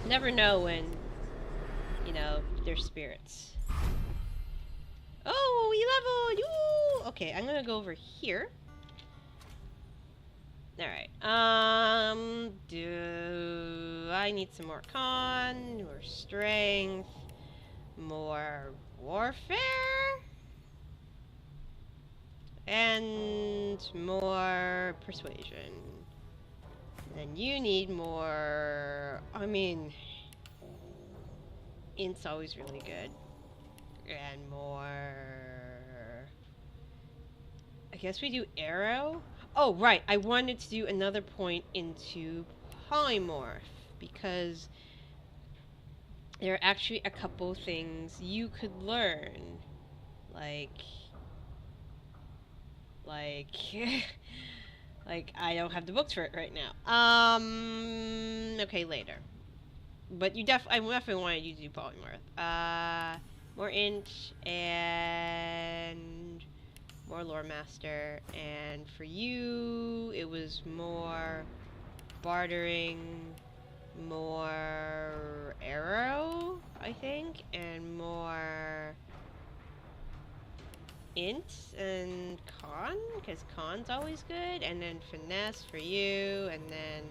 Never know when, you know, there's spirits. Oh, we leveled! Woo! Okay, I'm gonna go over here. Alright, do I need some more con, more strength, more warfare? And more persuasion. And you need more, I mean, int's always really good. And more, I guess we do arrow? Oh, right, I wanted to do another point into polymorph, because there are actually a couple things you could learn. Like, like, I don't have the books for it right now. Okay, later. But I definitely wanted you to do polymorph. More int, and more lore master, and for you, it was more bartering, more arrow, I think, and more int and con, because con's always good, and then finesse for you, and then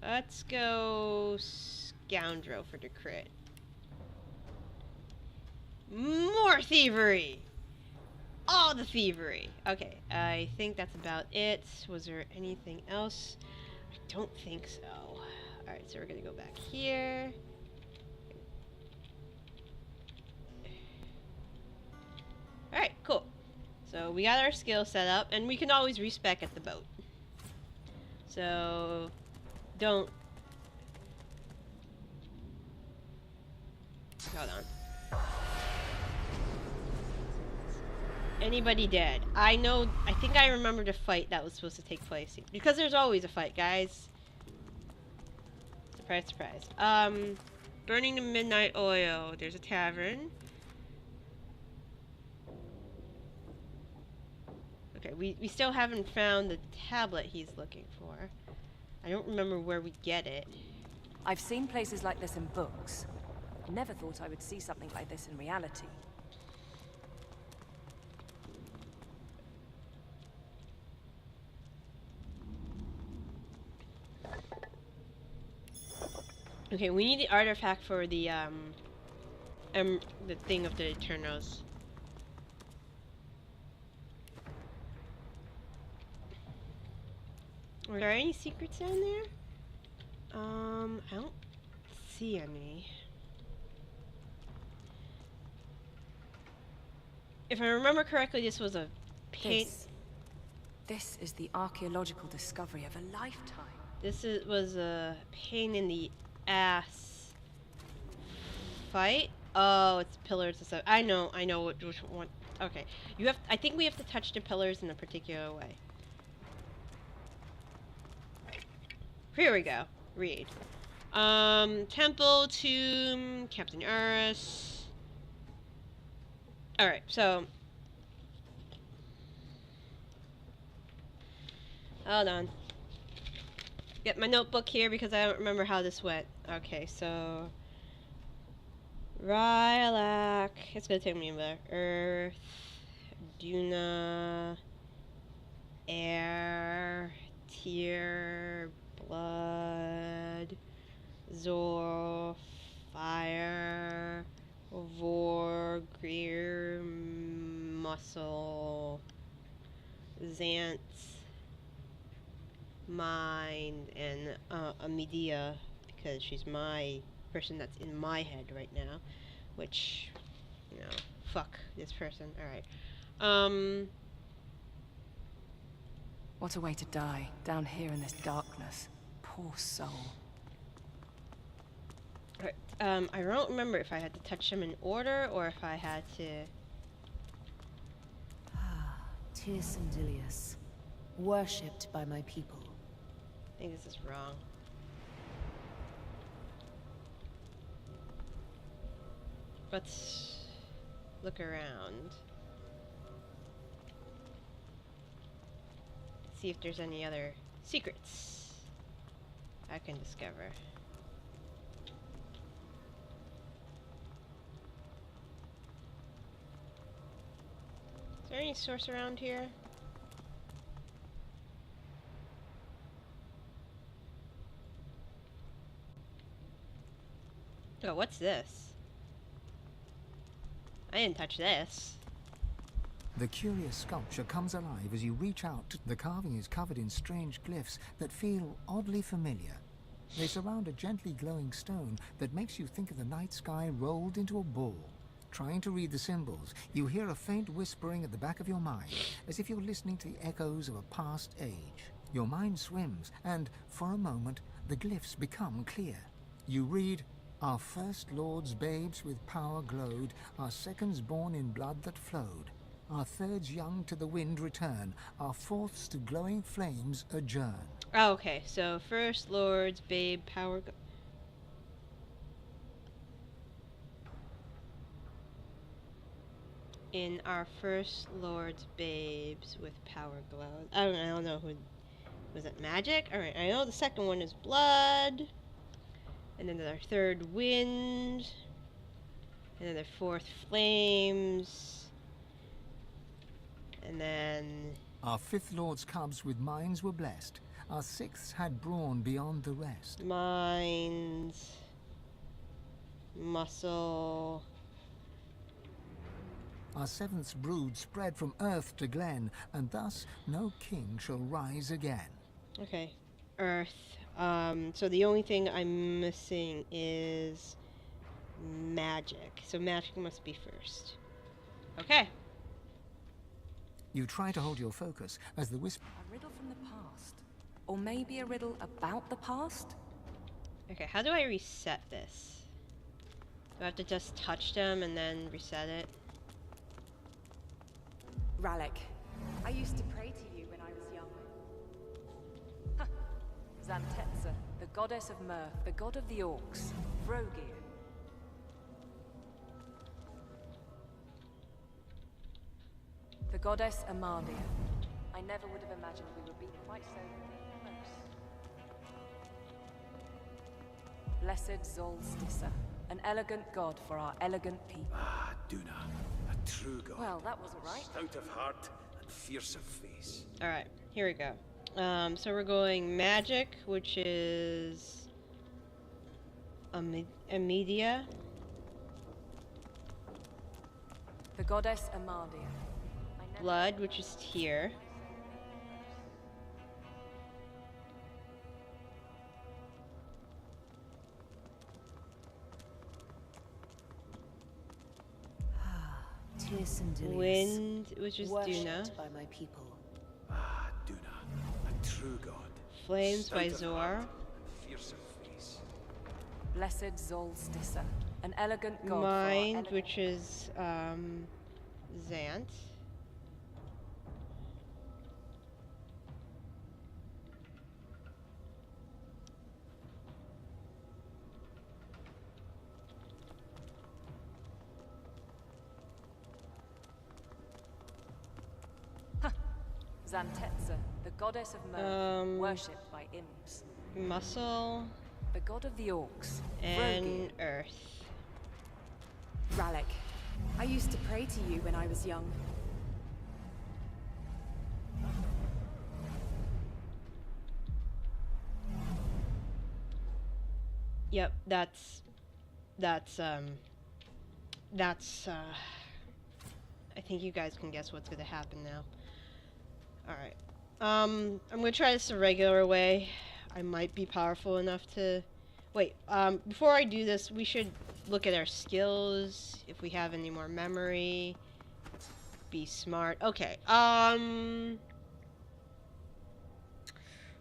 let's go scoundrel for the crit. More thievery! All the thievery! Okay, I think that's about it. Was there anything else? I don't think so. Alright, so we're gonna go back here. Alright, cool. So we got our skill set up, and we can always respec at the boat. So, don't... Hold on. Anybody dead? I think I remember the fight that was supposed to take place. Because there's always a fight, guys. Surprise, surprise. Burning the midnight oil. There's a tavern. Okay, we still haven't found the tablet he's looking for. I don't remember where we get it. I've seen places like this in books. Never thought I would see something like this in reality. Okay, we need the artifact for the thing of the Eternals. Are there any secrets down there? I don't see any. If I remember correctly, this was a paint. This is the archaeological discovery of a lifetime. Was a pain in the ass fight. Oh, it's pillars and stuff. I know which one. Okay, I think we have to touch the pillars in a particular way. Here we go. Read. Temple, tomb, Captain Urus. Alright, so... Hold on. Get my notebook here because I don't remember how this went. Okay, so... Rylak. It's gonna take me a minute. Earth. Duna. Air. Tear. Blood. Zor. Fire. Vor. Greer. Muscle. Xanthe. Mind. And Amedia, because she's my person that's in my head right now, which, you know, fuck this person. Alright. What a way to die, down here in this darkness. Poor soul. Alright, I don't remember if I had to touch them in order, or if I had to... Tyr Sindilius, worshipped by my people. I think this is wrong. Let's look around. See if there's any other secrets. I can discover. Is there any source around here? Oh, what's this? I didn't touch this. The curious sculpture comes alive as you reach out. The carving is covered in strange glyphs that feel oddly familiar. They surround a gently glowing stone that makes you think of the night sky rolled into a ball. Trying to read the symbols, you hear a faint whispering at the back of your mind, as if you're listening to the echoes of a past age. Your mind swims, and for a moment, the glyphs become clear. You read, "Our first lords babes with power glowed, our seconds born in blood that flowed. Our thirds young to the wind return, our fourths to glowing flames adjourn." Oh, okay, so first lords, babe, power. In our first lords, babes with power glow. I don't know who. Was it magic? Alright, I know the second one is blood. And then our third wind. And then the fourth flames. And then. Our fifth lord's cubs with minds were blessed. Our sixths had brawn beyond the rest. Minds. Muscle. Our seventh's brood spread from earth to glen, and thus no king shall rise again. Okay. Earth. So the only thing I'm missing is magic. So magic must be first. Okay. You try to hold your focus as the whisper. A riddle from the past. Or maybe a riddle about the past? Okay, how do I reset this? Do I have to just touch them and then reset it? Ralek, I used to pray to you when I was young. Huh. Zantetza, the goddess of mirth, the god of the orcs, Vrogir. The goddess Amalia. I never would have imagined we would be quite so close. Blessed Zolstissa, an elegant god for our elegant people. Ah, Duna, a true god. Well, that wasn't right. Stout of heart and fierce of face. Alright, here we go. So we're going magic, which is Amedia. The goddess Amalia. Blood, which is here. Sandilius, Wind, which is worshipped Duna. by my people. Ah, Duna, a true god. Flames Stout by of Zor. heart and fierce of face. Blessed Zolstissa, an elegant god. Mind, which is Zant. Zantetza, the goddess of mirth, worshipped by imps. Muscle The god of the orcs, and Vrogir. Earth. Ralek, I used to pray to you when I was young. Yep, that's I think you guys can guess what's gonna happen now. Alright. I'm gonna try this the regular way. I might be powerful enough to wait, before I do this, we should look at our skills, if we have any more memory. Be smart. Okay,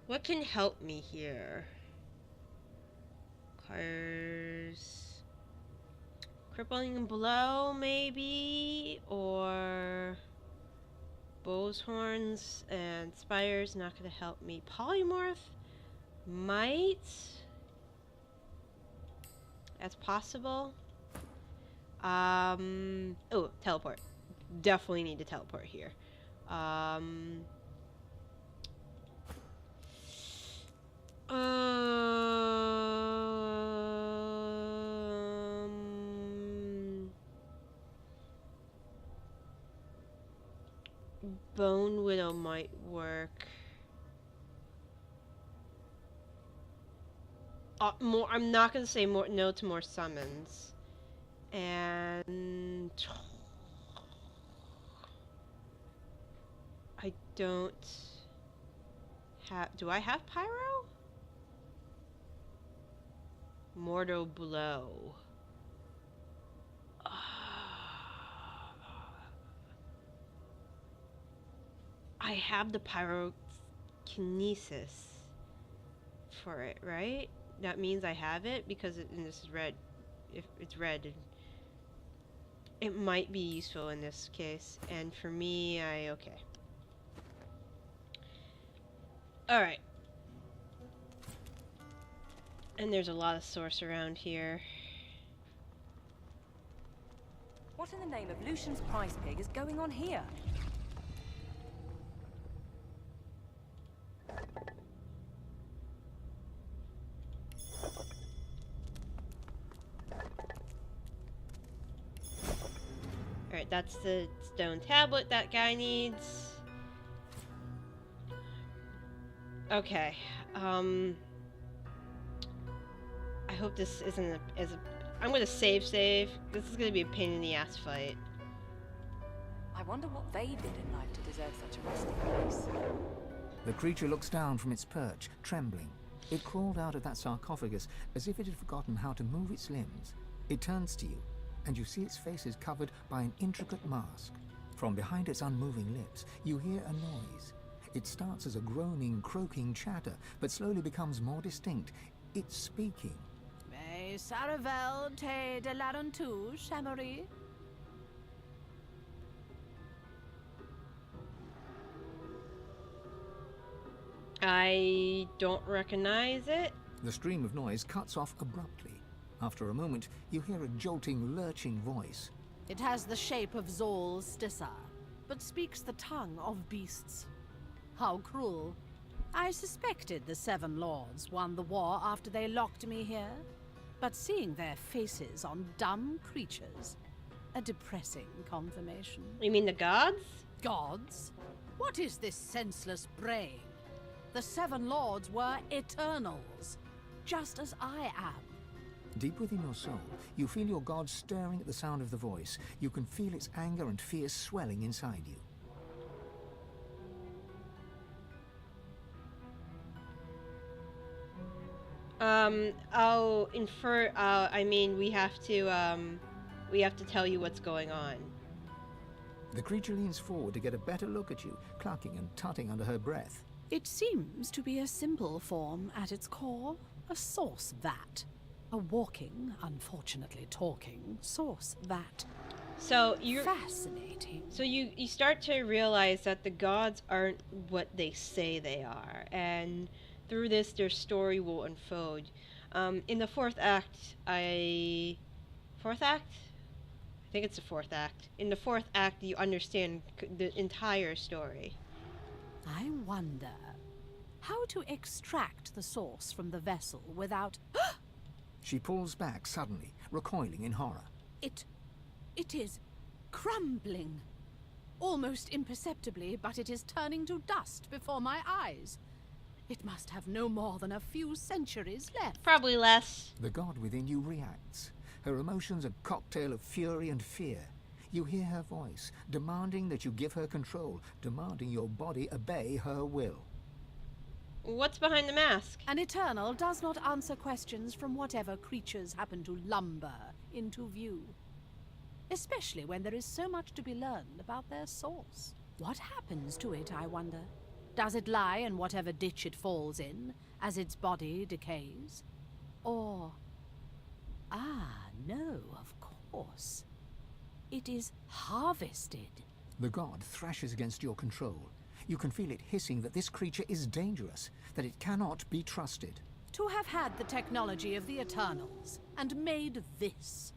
what can help me here? Cars. Crippling blow, maybe? Or bows, horns, and spires, not gonna help me. Polymorph might. That's possible. Oh, teleport. Definitely need to teleport here. Bone Widow might work. More. I'm not gonna say more. No to more summons. And I don't have. Do I have pyro? Mortal blow. I have the pyrokinesis for it, right? That means I have it because and this is red. If it's red, it might be useful in this case. And for me, okay. All right. And there's a lot of source around here. What in the name of Lucian's prize pig is going on here? Alright, that's the stone tablet that guy needs. Okay, I hope this isn't I'm gonna save. This is gonna be a pain in the ass fight. I wonder what they did in life to deserve such a rusty place. The creature looks down from its perch, trembling. It crawled out of that sarcophagus as if it had forgotten how to move its limbs. It turns to you, and you see its face is covered by an intricate mask. From behind its unmoving lips, you hear a noise. It starts as a groaning, croaking chatter, but slowly becomes more distinct. It's speaking. Mais Saravel te de Larian tu, Shamory? I don't recognize it. The stream of noise cuts off abruptly. After a moment, you hear a jolting, lurching voice. It has the shape of Zol's Stissa, but speaks the tongue of beasts. How cruel. I suspected the Seven Lords won the war after they locked me here, but seeing their faces on dumb creatures, a depressing confirmation. You mean the gods? Gods? What is this senseless braying? The Seven Lords were eternals, just as I am. Deep within your soul, you feel your god stirring at the sound of the voice. You can feel its anger and fear swelling inside you. I'll infer, I mean, we have to tell you what's going on. The creature leans forward to get a better look at you, clucking and tutting under her breath. It seems to be a simple form at its core, a source vat. A walking, unfortunately talking, source vat. So you're fascinating. So you start to realize that the gods aren't what they say they are, and through this, their story will unfold. In the fourth act, fourth act? I think it's the fourth act. In the fourth act, you understand the entire story. I wonder how to extract the source from the vessel without... She pulls back suddenly, recoiling in horror. It is crumbling. Almost imperceptibly, but it is turning to dust before my eyes. It must have no more than a few centuries left. Probably less. The god within you reacts. Her emotions a cocktail of fury and fear. You hear her voice, demanding that you give her control, demanding your body obey her will. What's behind the mask? An Eternal does not answer questions from whatever creatures happen to lumber into view. Especially when there is so much to be learned about their source. What happens to it, I wonder? Does it lie in whatever ditch it falls in, as its body decays? Or... no, of course. It is harvested. The god thrashes against your control. You can feel it hissing that this creature is dangerous, that it cannot be trusted. To have had the technology of the Eternals, and made this.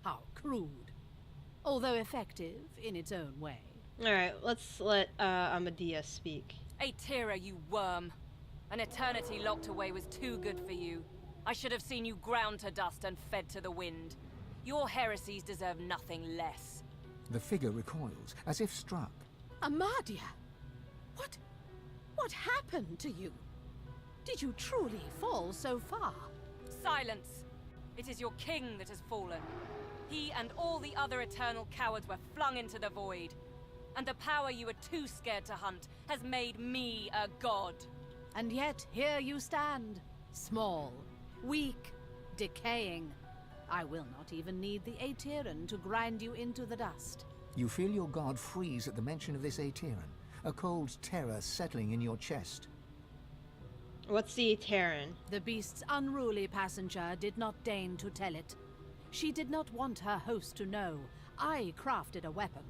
How crude. Although effective in its own way. Alright, let's let Amadeus speak. Aetera, you worm. An eternity locked away was too good for you. I should have seen you ground to dust and fed to the wind. Your heresies deserve nothing less. The figure recoils, as if struck. Amadia! What happened to you? Did you truly fall so far? Silence! It is your king that has fallen. He and all the other eternal cowards were flung into the void. And the power you were too scared to hunt has made me a god. And yet, here you stand. Small, weak, decaying. I will not even need the Aetheran to grind you into the dust. You feel your guard freeze at the mention of this Aetheran, a cold terror settling in your chest. What's the Aetheran? The beast's unruly passenger did not deign to tell it. She did not want her host to know. I crafted a weapon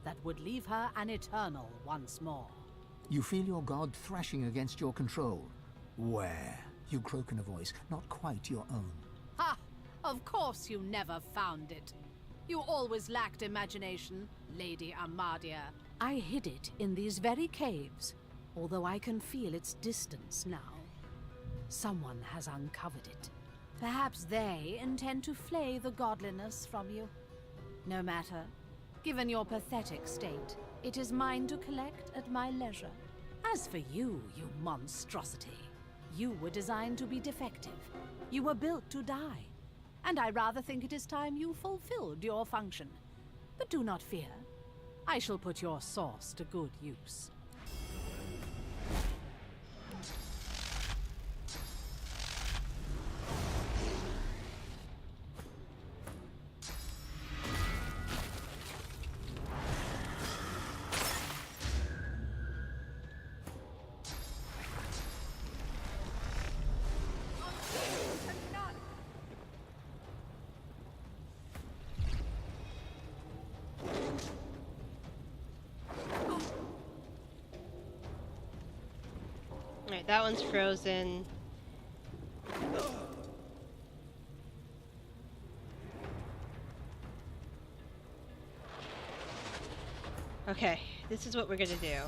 that would leave her an eternal once more. You feel your guard thrashing against your control. Where? You croak in a voice not quite your own. Ha! Of course you never found it. You always lacked imagination, Lady Amadia. I hid it in these very caves, although I can feel its distance now. Someone has uncovered it. Perhaps they intend to flay the godliness from you. No matter. Given your pathetic state, it is mine to collect at my leisure. As for you, you monstrosity, you were designed to be defective. You were built to die. And I rather think it is time you fulfilled your function. But do not fear. I shall put your sauce to good use. Alright, that one's frozen. Okay, this is what we're gonna do.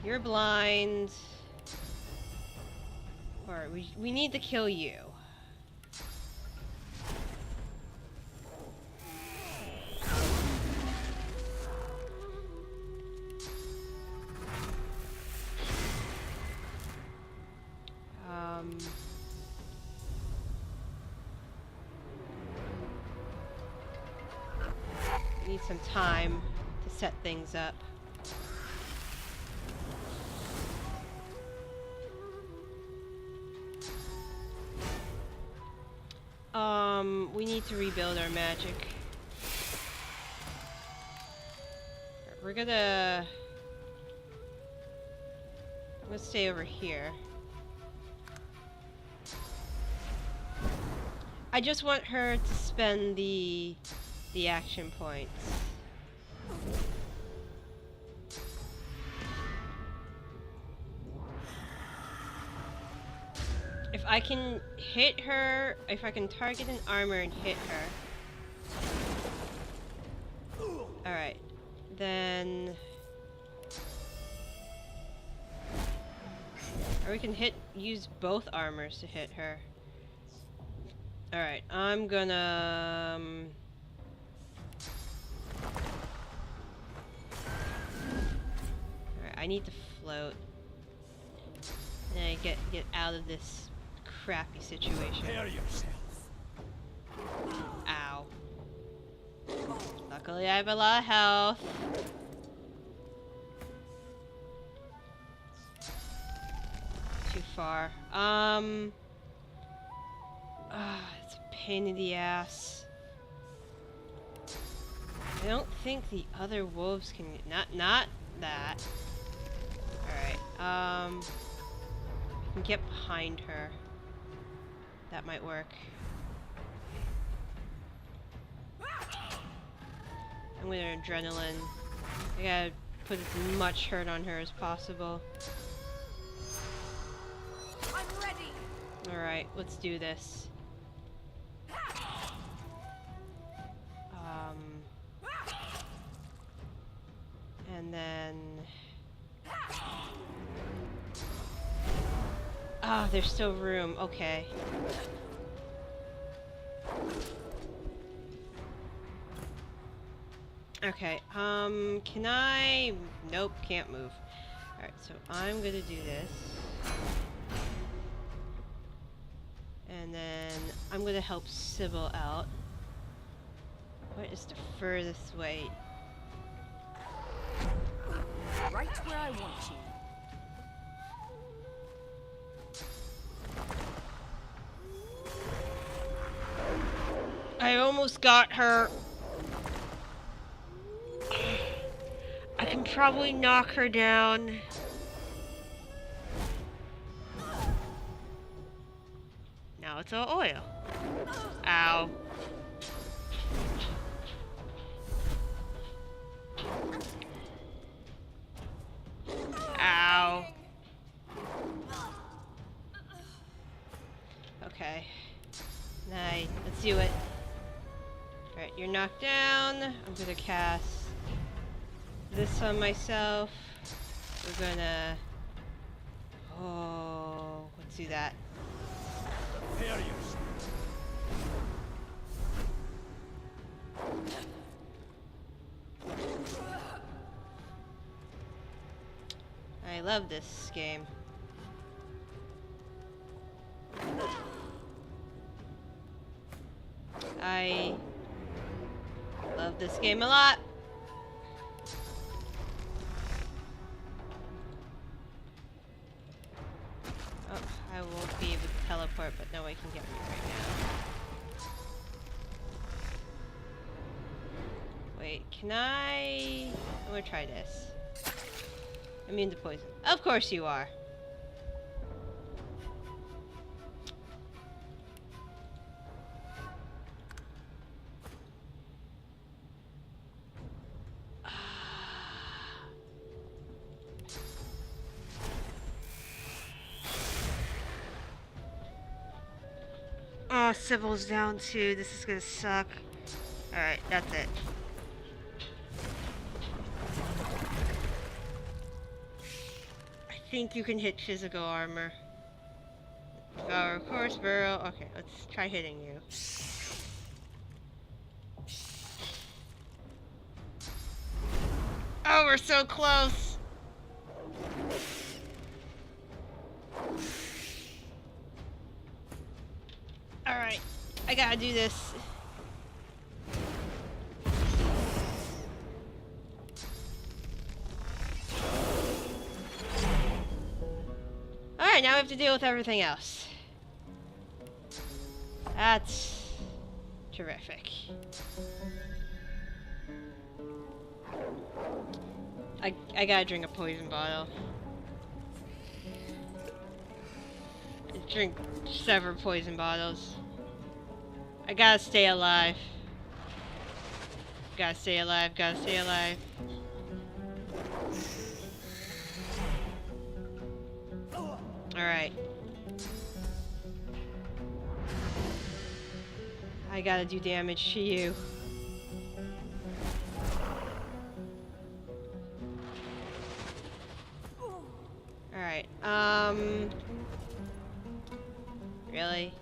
You're blind. Or we need to kill you. Need some time to set things up. We need to rebuild our magic. I'm gonna stay over here. I just want her to spend the action points. If I can hit her, if I can target an armor and hit her. Alright, then... Or we can use both armors to hit her. Alright, I'm gonna... Alright, I need to float. And I get out of this crappy situation. Prepare yourself. Ow. Luckily I have a lot of health. Too far. It's a pain in the ass. I don't think the other wolves can... Not that. Alright, I can get behind her. That might work. I'm gonna adrenaline. I gotta put as much hurt on her as possible. I'm ready. Alright, let's do this. And then... Ah, there's still room. Okay. Okay, can I... Nope, can't move. Alright, so I'm gonna do this. And then I'm gonna help Sybil out. What is the furthest way? Right where I want you. I almost got her. I can probably knock her down. Now it's all oil. Ow. Ow. Okay. Nice. Let's do it. Alright, you're knocked down. I'm gonna cast this on myself. We're gonna... Oh, let's do that. I love this game. I love this game a lot. Oh, I won't be able to teleport, but no one can get me right now. Wait, can I... I'm gonna try this. Immune to poison. Of course you are. Oh, Sybil's down too. This is gonna suck. Alright, that's it. I think you can hit physical armor. Oh, of course, Burrow. Okay, let's try hitting you. Oh, we're so close! Alright, I gotta do this. Alright, now we have to deal with everything else. That's terrific. I gotta drink a poison bottle. Drink several poison bottles. I gotta stay alive. Gotta stay alive, gotta stay alive. Alright. I gotta do damage to you. Alright, really?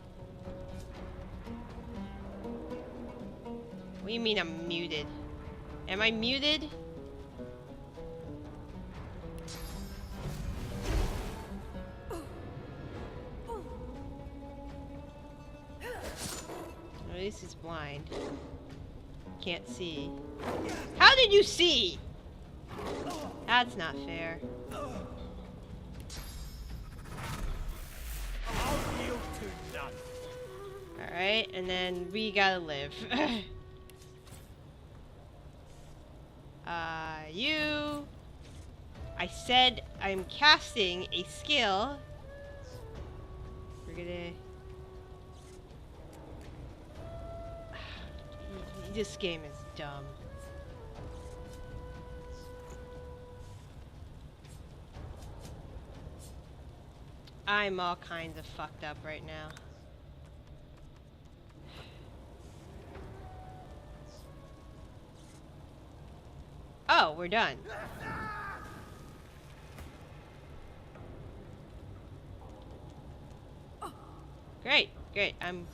What do you mean I'm muted? Am I muted? At least he's blind. Can't see. How did you see? That's not fair. Alright, and then we gotta live. You... I said I'm casting a skill. We're gonna... This game is dumb. I'm all kinds of fucked up right now. Oh, we're done. Great, great. I'm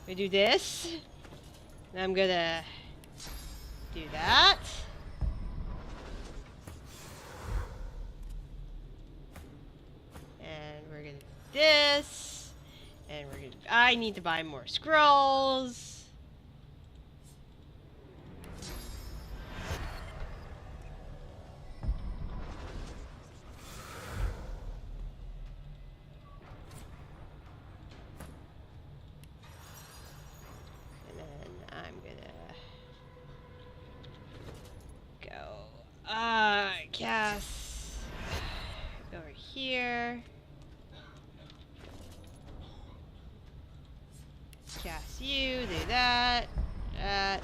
gonna do this. And I'm gonna do that. And we're gonna do this. And we're gonna. I need to buy more scrolls. Cast over here. Cast you, do that. That.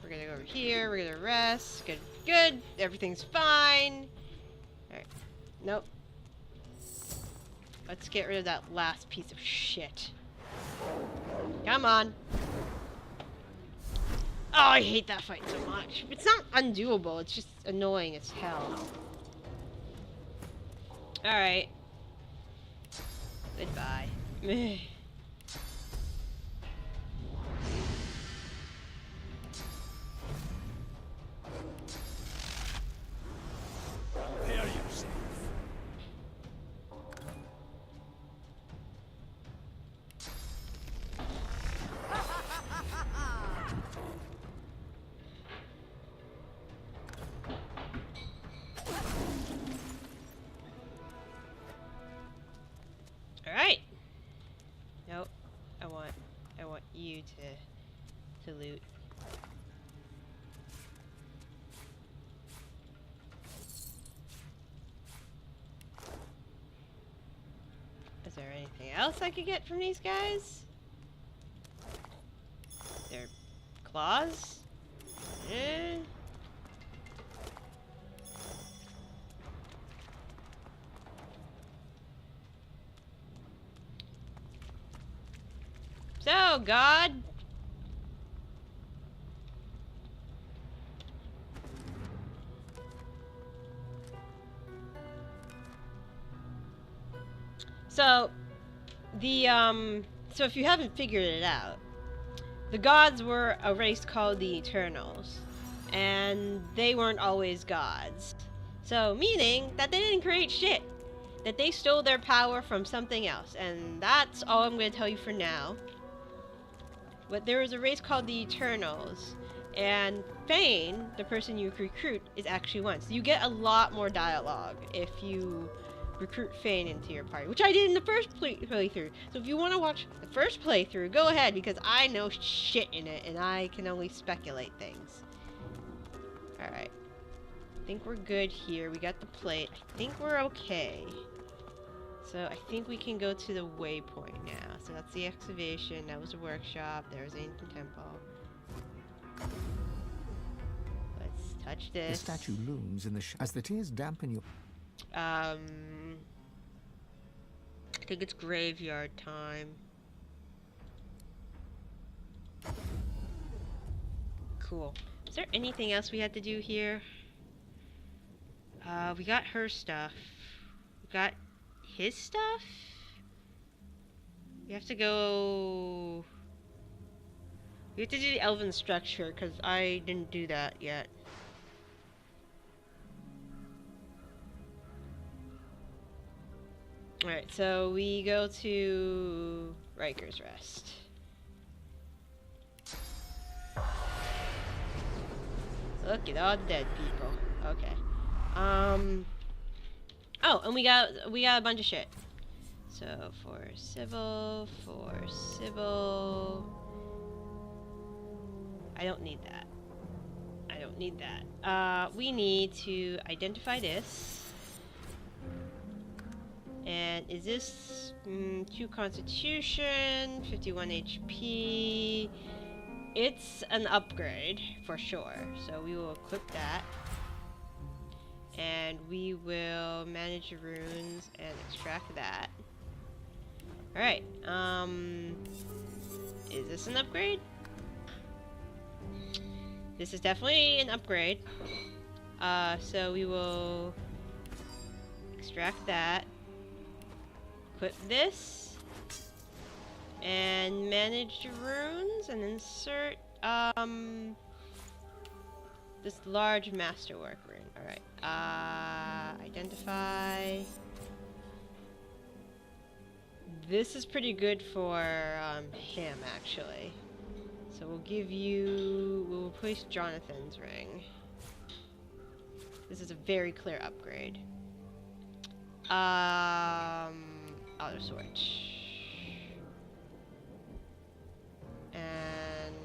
We're gonna go over here, we're gonna rest. Good. Everything's fine. Alright. Nope. Let's get rid of that last piece of shit. Come on. Oh, I hate that fight so much. It's not undoable, it's just annoying as hell. Alright. Goodbye. Prepare yourself. Alright. Nope. I want you to loot. Is there anything else I could get from these guys? Their claws? Eh. So, God. So, so if you haven't figured it out, the gods were a race called the Eternals, and they weren't always gods. So, meaning that they didn't create shit. That they stole their power from something else, and that's all I'm going to tell you for now. But there was a race called the Eternals, and Thane, the person you recruit, is actually one. So you get a lot more dialogue if you recruit Thane into your party, which I did in the first playthrough. So if you want to watch the first playthrough, go ahead, because I know shit in it, and I can only speculate things. Alright. I think we're good here. We got the plate. I think we're okay. So I think we can go to the waypoint now. So that's the excavation, that was a workshop, there was the ancient temple. Let's touch this. The statue looms in the as the tears dampen your... I think it's graveyard time. Cool. Is there anything else we had to do here? We got her stuff. We got his stuff? We have to go... We have to do the elven structure, because I didn't do that yet. Alright, so we go to RYKER's Rest. Look at all the dead people. Okay. Oh, and we got a bunch of shit. So for civil. I don't need that. I don't need that. We need to identify this. And is this 2 constitution, 51 HP? It's an upgrade for sure. So we will equip that. And we will manage the runes and extract that. Alright, is this an upgrade? This is definitely an upgrade. So we will extract that. Equip this. And manage runes and insert this large masterwork rune. Alright. Identify. This is pretty good for him actually. So we'll replace Jonathan's ring. This is a very clear upgrade. Outer switch. And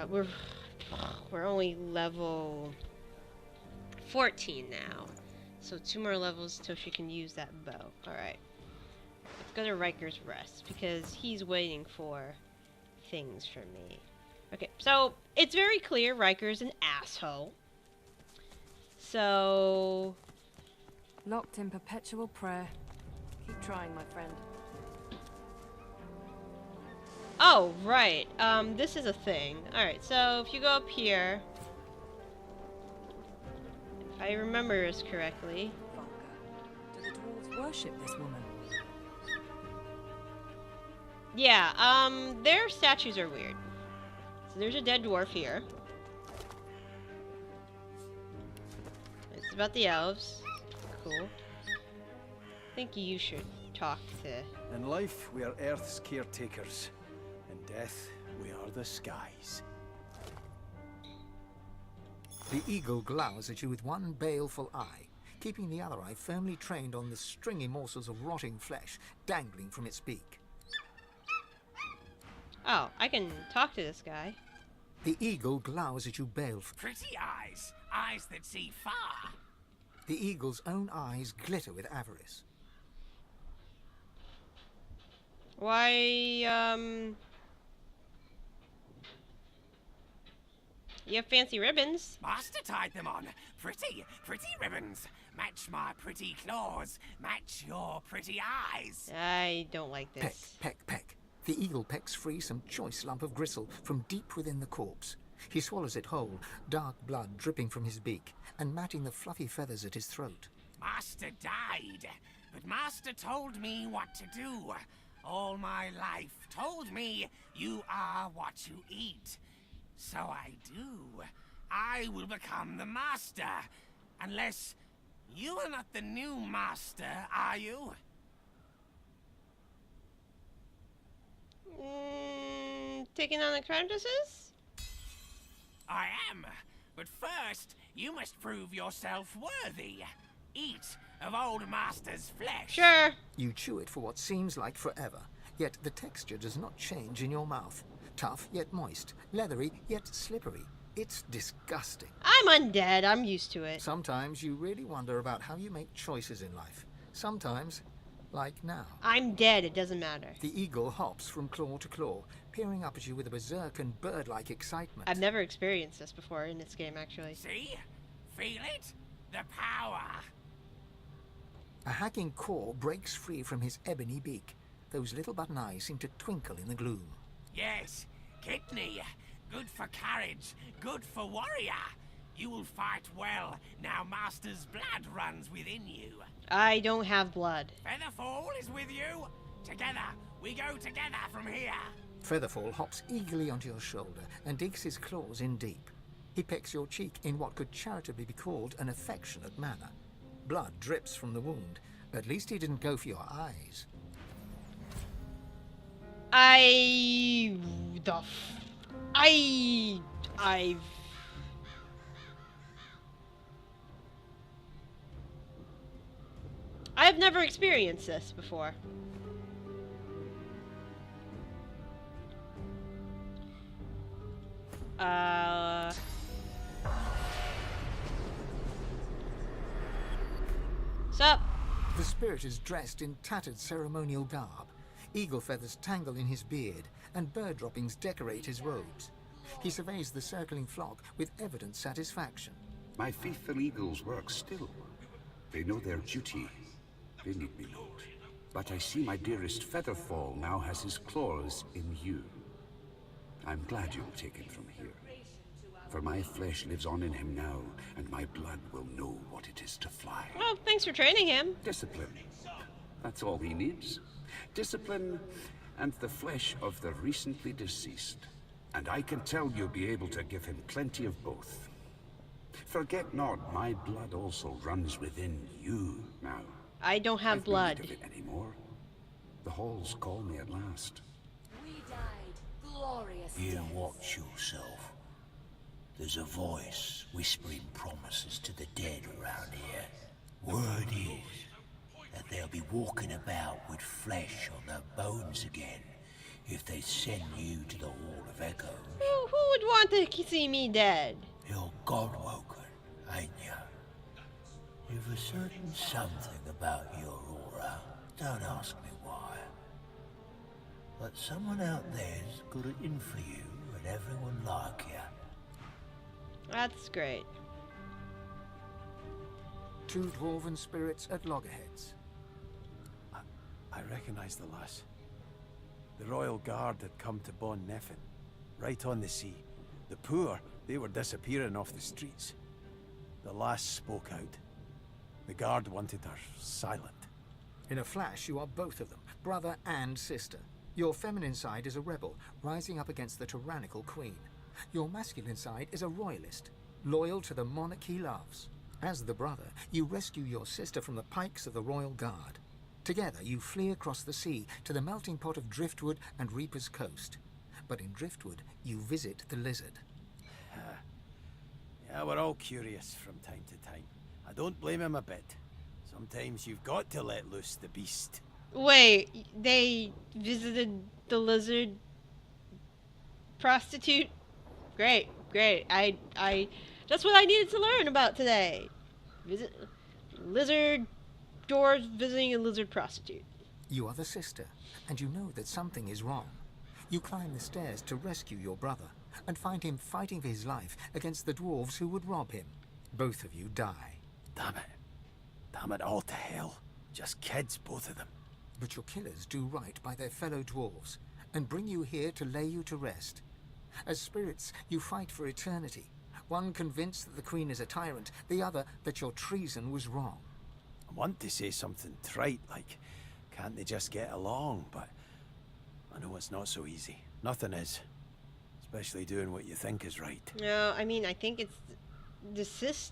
we're only level 14 now. So 2 more levels till she can use that bow. Alright. Let's go to RYKER's Rest because he's waiting for things from me. Okay, so it's very clear RYKER's an asshole. So Locked in perpetual prayer. Keep trying, my friend. oh, right. This is a thing. Alright, so if you go up here, if I remember this correctly. Do the dwarves worship this woman? Yeah, their statues are weird. So there's a dead dwarf here. It's about the elves. Cool. I think you should talk to... In life, we are Earth's caretakers. In death, we are the skies. The eagle glowers at you with one baleful eye, keeping the other eye firmly trained on the stringy morsels of rotting flesh dangling from its beak. Oh, I can talk to this guy. The eagle glowers at you balefully. Pretty eyes, eyes that see far. The eagle's own eyes glitter with avarice. Why, you have fancy ribbons. Master tied them on. Pretty, pretty ribbons. Match my pretty claws. Match your pretty eyes. I don't like Peck, this. peck, peck. The eagle pecks free some choice lump of gristle from deep within the corpse. He swallows it whole, dark blood dripping from his beak, and matting the fluffy feathers at his throat. Master died, but Master told me what to do. All my life told me you are what you eat. So I do. I will become the Master. Unless you are not the new Master, are you? Taking on the apprentices? I am. But first, you must prove yourself worthy. Eat of old Master's flesh. Sure. You chew it for what seems like forever, yet the texture does not change in your mouth. Tough yet moist, leathery yet slippery. It's disgusting. I'm undead. I'm used to it. Sometimes you really wonder about how you make choices in life. Sometimes, like now. I'm dead. It doesn't matter. The eagle hops from claw to claw, peering up at you with a berserk and bird-like excitement. I've never experienced this before in this game, actually. See? Feel it? The power. A hacking caw breaks free from his ebony beak. Those little button eyes seem to twinkle in the gloom. Yes, kidney. Good for courage. Good for warrior. You will fight well. Now Master's blood runs within you. I don't have blood. Featherfall is with you. Together. We go together from here. Featherfall hops eagerly onto your shoulder and digs his claws in deep. He pecks your cheek in what could charitably be called an affectionate manner. Blood drips from the wound. At least he didn't go for your eyes. I've never experienced this before. Sup? The spirit is dressed in tattered ceremonial garb. Eagle feathers tangle in his beard, and bird droppings decorate his robes. He surveys the circling flock with evident satisfaction. My faithful eagles work still. They know their duty. They need me not. But I see my dearest Featherfall now has his claws in you. I'm glad you'll take it from here. For my flesh lives on in him now, and my blood will know what it is to fly. Well, thanks for training him. Discipline. That's all he needs. Discipline and the flesh of the recently deceased. And I can tell you'll be able to give him plenty of both. Forget not, my blood also runs within you now. I don't have I've blood. No need of it anymore. The halls call me at last. We died glorious You deaths. watch yourself. There's a voice whispering promises to the dead around here. Word is that they'll be walking about with flesh on their bones again if they send you to the Hall of Echoes. Who would want to see me dead? You're God-woken, ain't you? You've a certain something about your aura. Don't ask me why. But someone out there's got it in for you and everyone like you. That's great. 2 dwarven spirits at loggerheads. I recognize the lass. The royal guard had come to Bon Neffen, right on the sea. The poor, they were disappearing off the streets. The lass spoke out. The guard wanted her silent. In a flash, you are both of them, brother and sister. Your feminine side is a rebel, rising up against the tyrannical queen. Your masculine side is a royalist, loyal to the monarch he loves. As the brother, you rescue your sister from the pikes of the royal guard. Together, you flee across the sea to the melting pot of Driftwood and Reaper's Coast. But in Driftwood, you visit the lizard. Yeah, we're all curious from time to time. I don't blame him a bit. Sometimes you've got to let loose the beast. Wait, they visited the lizard prostitute? Great, great. I that's what I needed to learn about today. Visit lizard dwarves visiting a lizard prostitute. You are the sister, and you know that something is wrong. You climb the stairs to rescue your brother, and find him fighting for his life against the dwarves who would rob him. Both of you die. Damn it. Damn it all to hell. Just kids, both of them. But your killers do right by their fellow dwarves, and bring you here to lay you to rest. As spirits, you fight for eternity. One convinced that the Queen is a tyrant, the other that your treason was wrong. I want to say something trite, like, can't they just get along? But I know it's not so easy. Nothing is. Especially doing what you think is right. No, I mean, I think it's the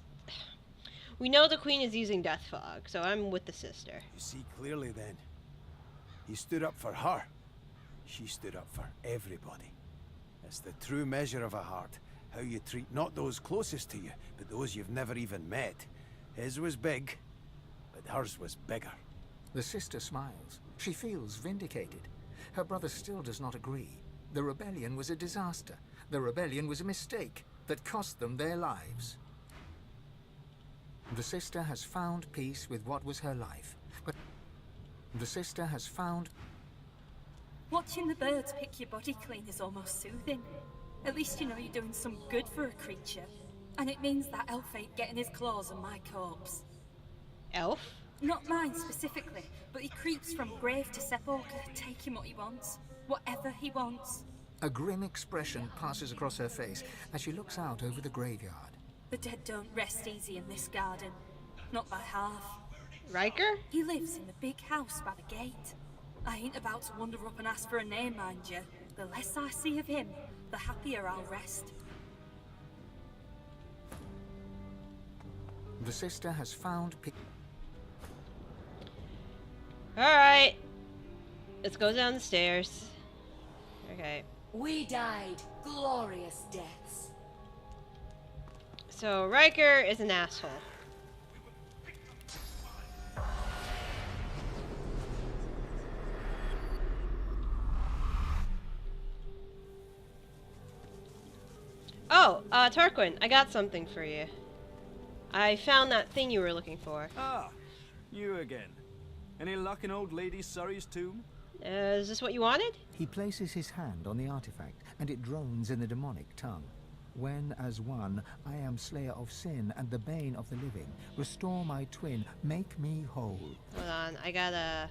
We know the Queen is using Death Fog, so I'm with the sister. You see clearly then. He stood up for her. She stood up for everybody. It's the true measure of a heart. How you treat not those closest to you, but those you've never even met. His was big, but hers was bigger. The sister smiles. She feels vindicated. Her brother still does not agree. The rebellion was a disaster. The rebellion was a mistake that cost them their lives. The sister has found peace with what was her life, but the sister has found... Watching the birds pick your body clean is almost soothing. At least you know you're doing some good for a creature. And it means that elf ain't getting his claws on my corpse. Elf? Not mine specifically, but he creeps from grave to sepulchre, taking what he wants. Whatever he wants. A grim expression passes across her face as she looks out over the graveyard. The dead don't rest easy in this garden. Not by half. RYKER? He lives in the big house by the gate. I ain't about to wander up and ask for a name, mind you. The less I see of him, the happier I'll rest. The sister has found peace. Alright. Let's go down the stairs. Okay. We died glorious deaths. So RYKER is an asshole. Oh, Tarquin, I got something for you. I found that thing you were looking for. Ah, you again. Any luck in old Lady Surrey's tomb? Is this what you wanted? He places his hand on the artifact, and it drones in the demonic tongue. When, as one, I am slayer of sin and the bane of the living, restore my twin, make me whole. Hold on, I gotta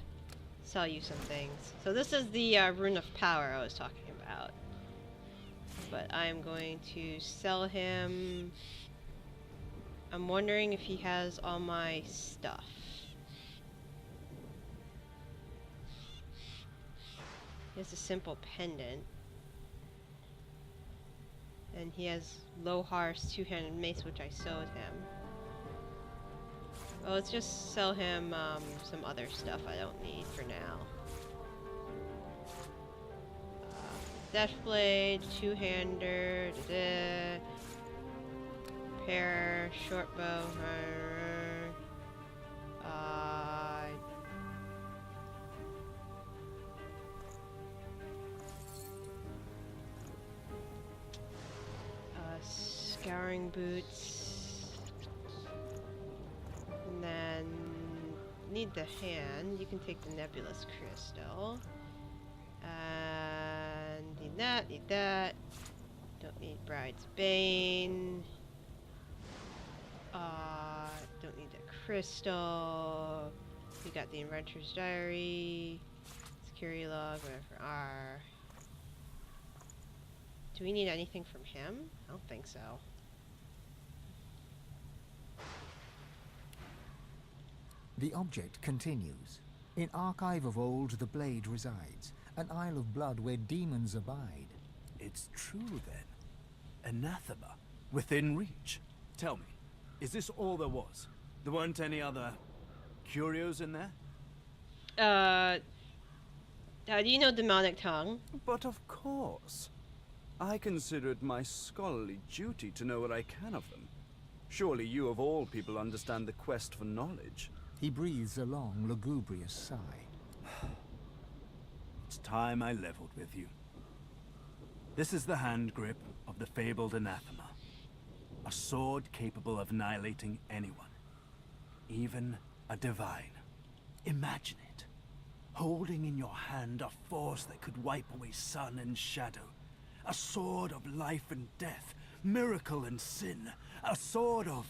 sell you some things. So this is the Rune of Power I was talking about. but I'm going to sell him. I'm wondering if he has all my stuff. He has a simple pendant. And he has Lohar's two-handed mace, which I sold him. Well, let's just sell him some other stuff I don't need for now. Deathblade, two-hander, pair, short bow, scouring boots, and then need the hand. You can take the nebulous crystal. And need that. Don't need Bride's Bane. Don't need the crystal. We got the Inventor's Diary. Security log, whatever. R. Do we need anything from him? I don't think so. The object continues. In Archive of Old, the blade resides, an isle of blood where demons abide. It's true then. Anathema, within reach. Tell me, is this all there was? There weren't any other curios in there? How do you know demonic tongue? But of course. I consider it my scholarly duty to know what I can of them. Surely you of all people understand the quest for knowledge. He breathes a long, lugubrious sigh. It's time I leveled with you. This is the hand grip of the fabled anathema. A sword capable of annihilating anyone. Even a divine. Imagine it. Holding in your hand a force that could wipe away sun and shadow. A sword of life and death, miracle and sin. A sword of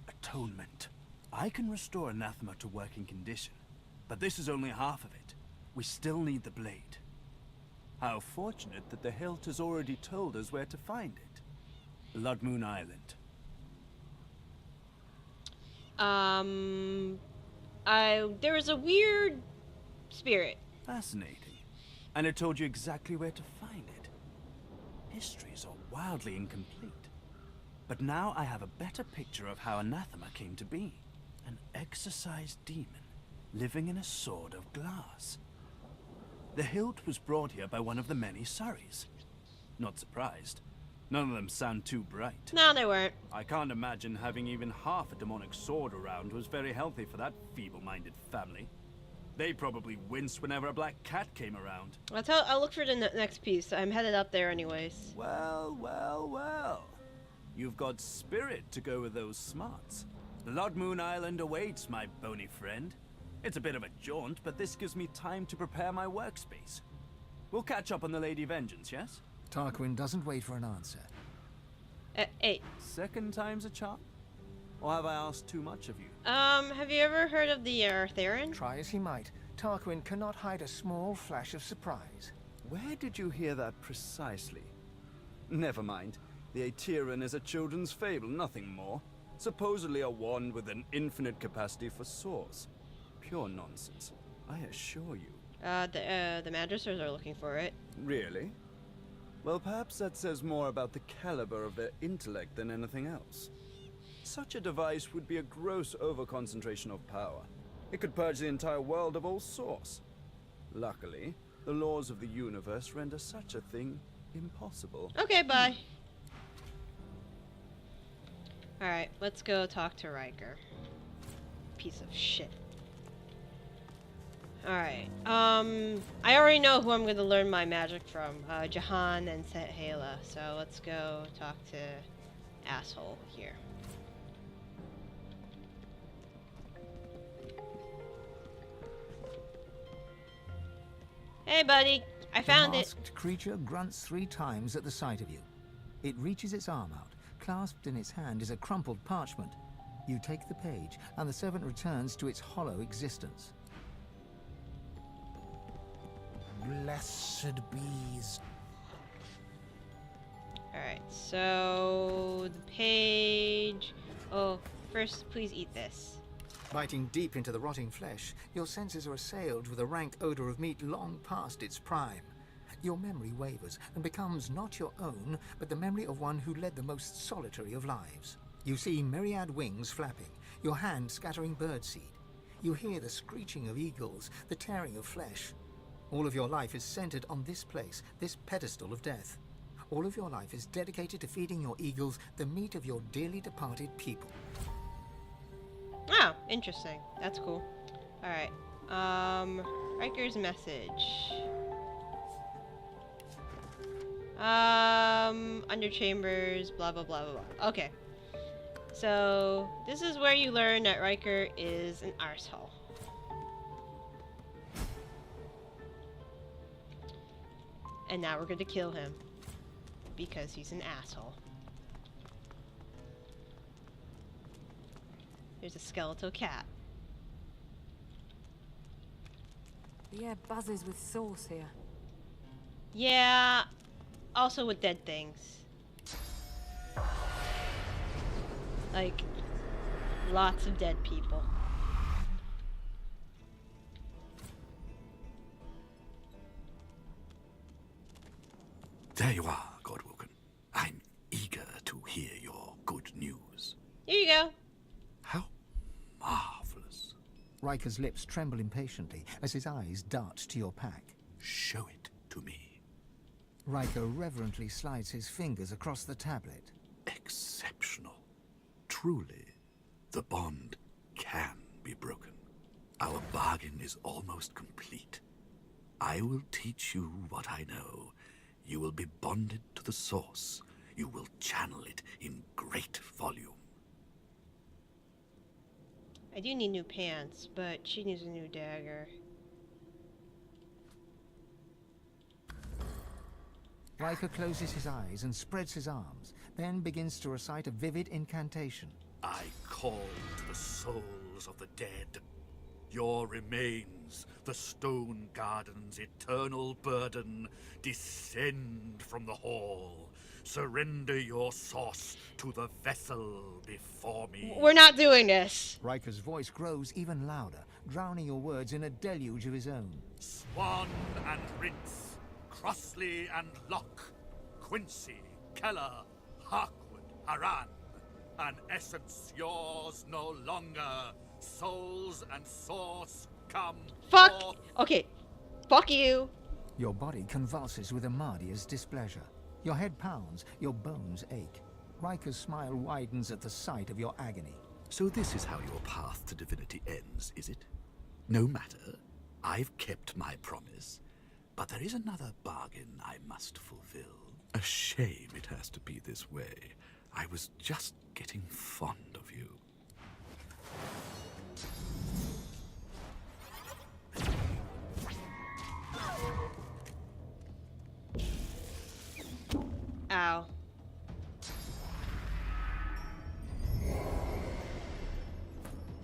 atonement. I can restore anathema to working condition, but this is only half of it. We still need the blade. How fortunate that the hilt has already told us where to find it. Blood Moon Island. There was a weird spirit. Fascinating. And it told you exactly where to find it. Histories are wildly incomplete. But now I have a better picture of how anathema came to be. An exorcised demon living in a sword of glass. The hilt was brought here by one of the many Surreys. Not surprised. None of them sound too bright. No, they weren't. I can't imagine having even half a demonic sword around was very healthy for that feeble-minded family. They probably winced whenever a black cat came around. I'll look for the next piece. I'm headed up there anyways. Well, well, well. You've got spirit to go with those smarts. Blood Moon Island awaits, my bony friend. It's a bit of a jaunt, but this gives me time to prepare my workspace. We'll catch up on the Lady Vengeance, yes? Tarquin doesn't wait for an answer. 8. Second time's a charm? Or have I asked too much of you? Have you ever heard of the Arthurian? Try as he might, Tarquin cannot hide a small flash of surprise. Where did you hear that precisely? Never mind. The Aetheran is a children's fable, nothing more. Supposedly a wand with an infinite capacity for source. Pure nonsense, I assure you. The Madrasers are looking for it. Really? Well, perhaps that says more about the caliber of their intellect than anything else. Such a device would be a gross overconcentration of power. It could purge the entire world of all source. Luckily, the laws of the universe render such a thing impossible. Okay, bye. Alright, let's go talk to RYKER. Piece of shit. Alright, I already know who I'm going to learn my magic from. Jahan and Hala. So let's go talk to asshole here. Hey buddy, I found it. The masked creature grunts 3 times at the sight of you. It reaches its arm out. Clasped in its hand is a crumpled parchment. You take the page, and the servant returns to its hollow existence. Blessed bees. Alright, so the page. Oh, first, please eat this. Biting deep into the rotting flesh, your senses are assailed with a rank odor of meat long past its prime. Your memory wavers and becomes not your own, but the memory of one who led the most solitary of lives. You see myriad wings flapping, your hand scattering birdseed. You hear the screeching of eagles, the tearing of flesh. All of your life is centered on this place, this pedestal of death. All of your life is dedicated to feeding your eagles the meat of your dearly departed people. Oh, interesting. That's cool. Alright. RYKER's message. Under chambers, blah blah blah blah blah. Okay. So, this is where you learn that RYKER is an arsehole. And now we're going to kill him. Because he's an asshole. There's a skeletal cat. The air buzzes with sauce here. Yeah, also with dead things. Like, lots of dead people. There you are, Godwoken. I'm eager to hear your good news. Here you go. How marvelous. RYKER's lips tremble impatiently as his eyes dart to your pack. Show it to me. RYKER reverently slides his fingers across the tablet. Exceptional. Truly, the bond can be broken. Our bargain is almost complete. I will teach you what I know. You will be bonded to the source. You will channel it in great volume. I do need new pants, but she needs a new dagger. RYKER closes his eyes and spreads his arms, then begins to recite a vivid incantation. I call to the souls of the dead. Your remains, the stone garden's eternal burden, descend from the hall. Surrender your source to the vessel before me. We're not doing this. RYKER's voice grows even louder, drowning your words in a deluge of his own. Swan and Rince, Crossley and Locke, Quincy, Keller, Harkwood, Haran. An essence yours no longer. Souls and source come Fuck! forth. Okay. Fuck you. Your body convulses with Amadia's displeasure. Your head pounds, your bones ache. RYKER's smile widens at the sight of your agony. So this is how your path to divinity ends, is it? No matter. I've kept my promise. But there is another bargain I must fulfill. A shame it has to be this way. I was just getting fond of you. Ow.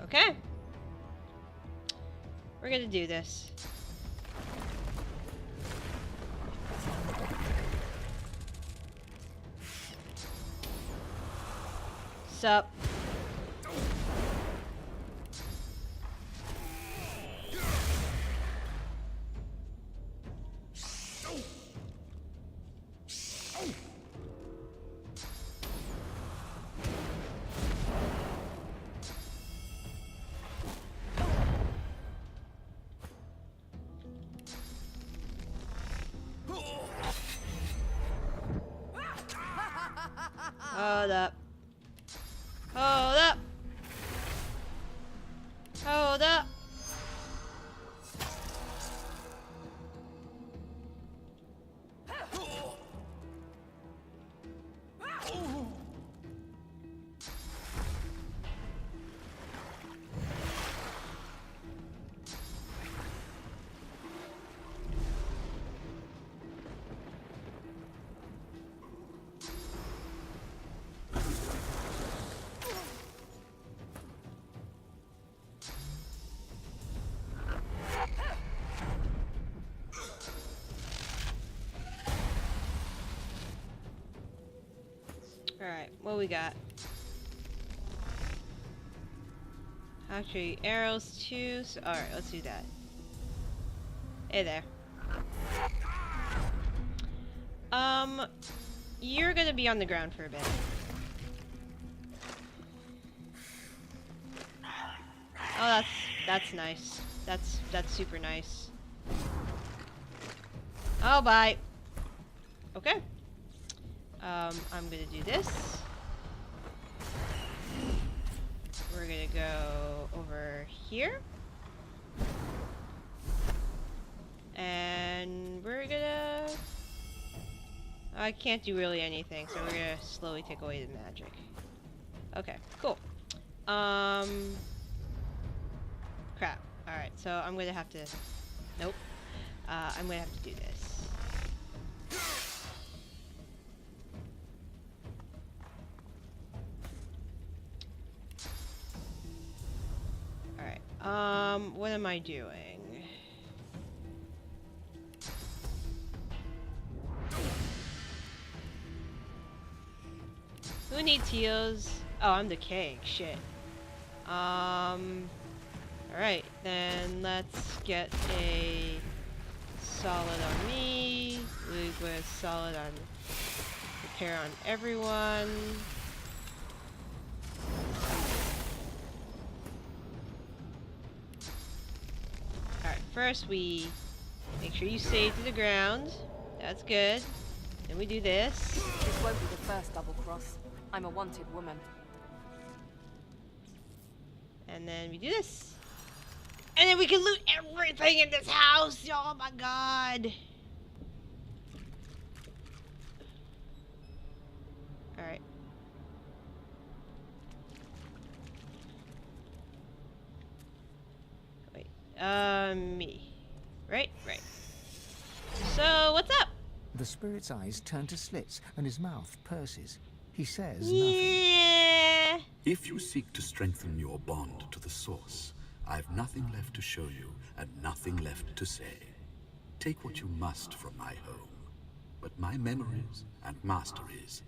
Okay. We're gonna do this. Sup? Hold up. Hold up. Hold up. Alright, what we got? Actually, arrows too. So, alright, let's do that. Hey there. You're gonna be on the ground for a bit. Oh, that's nice. That's super nice. Oh, bye. Okay. I'm gonna do this. We're gonna go over here. And we're gonna... I can't do really anything, so we're gonna slowly take away the magic. Okay, cool. Crap. Alright, so I'm gonna have to... Nope. I'm gonna have to do this. Alright, what am I doing? Who needs heals? Oh, I'm the king. Shit. Alright, then let's get a solid on me. We go solid on repair on everyone. Alright, first we make sure you save to the ground. That's good. Then we do this. This won't be the first double cross. I'm a wanted woman. And then we do this. And then we can loot everything in this house! Oh my god! Alright. Wait. Me. Right? Right. So, what's up? The spirit's eyes turn to slits and his mouth purses. He says nothing. Yeah. If you seek to strengthen your bond to the source, I've nothing left to show you and nothing left to say. Take what you must from my home, but my memories and masteries,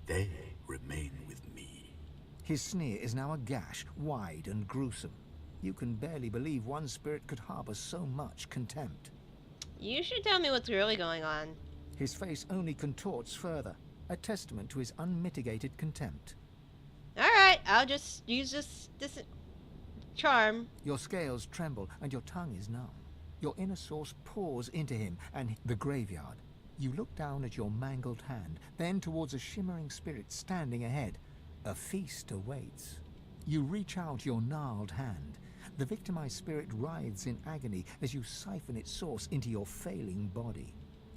they remain with me. His sneer is now a gash, wide and gruesome. You can barely believe one spirit could harbor so much contempt. You should tell me what's really going on. His face only contorts further, a testament to his unmitigated contempt. Alright, I'll just use this charm. Your scales tremble and your tongue is numb. Your inner source pours into him and the graveyard. You look down at your mangled hand, then towards a shimmering spirit standing ahead. A feast awaits. You reach out your gnarled hand. The victimized spirit writhes in agony as you siphon its source into your failing body.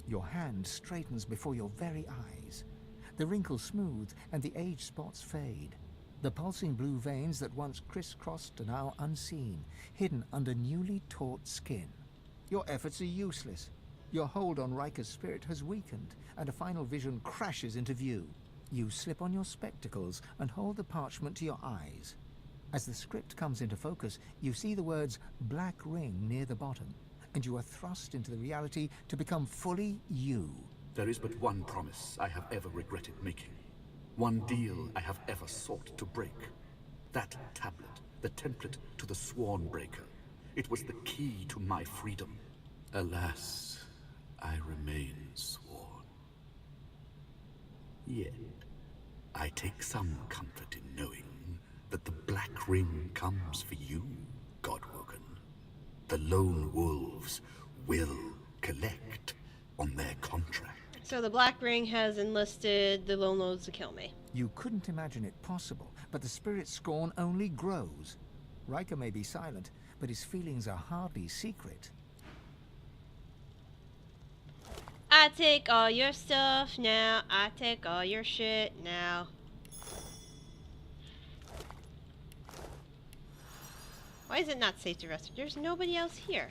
Your hand straightens before your very eyes. The wrinkles smooth and the age spots fade. The pulsing blue veins that once crisscrossed are now unseen, hidden under newly taut skin. Your efforts are useless. Your hold on RYKER's spirit has weakened, and a final vision crashes into view. You slip on your spectacles and hold the parchment to your eyes. As the script comes into focus, you see the words Black Ring near the bottom, and you are thrust into the reality to become fully you. There is but one promise I have ever regretted making. One deal I have ever sought to break. That tablet, the template to the Sworn Breaker. It was the key to my freedom. Alas, I remain sworn. Yet, I take some comfort in knowing that the Black Ring comes for you, Godwoken. The Lone Wolves will collect on their contract. So the Black Ring has enlisted the Lone Wolves to kill me. You couldn't imagine it possible, but the spirit's scorn only grows. RYKER may be silent, but his feelings are hardly secret. I take all your stuff now. I take all your shit now. Why is it not safe to rest? There's nobody else here.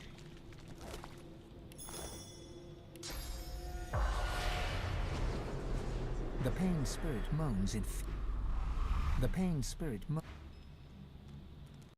The pained spirit moans in The pained spirit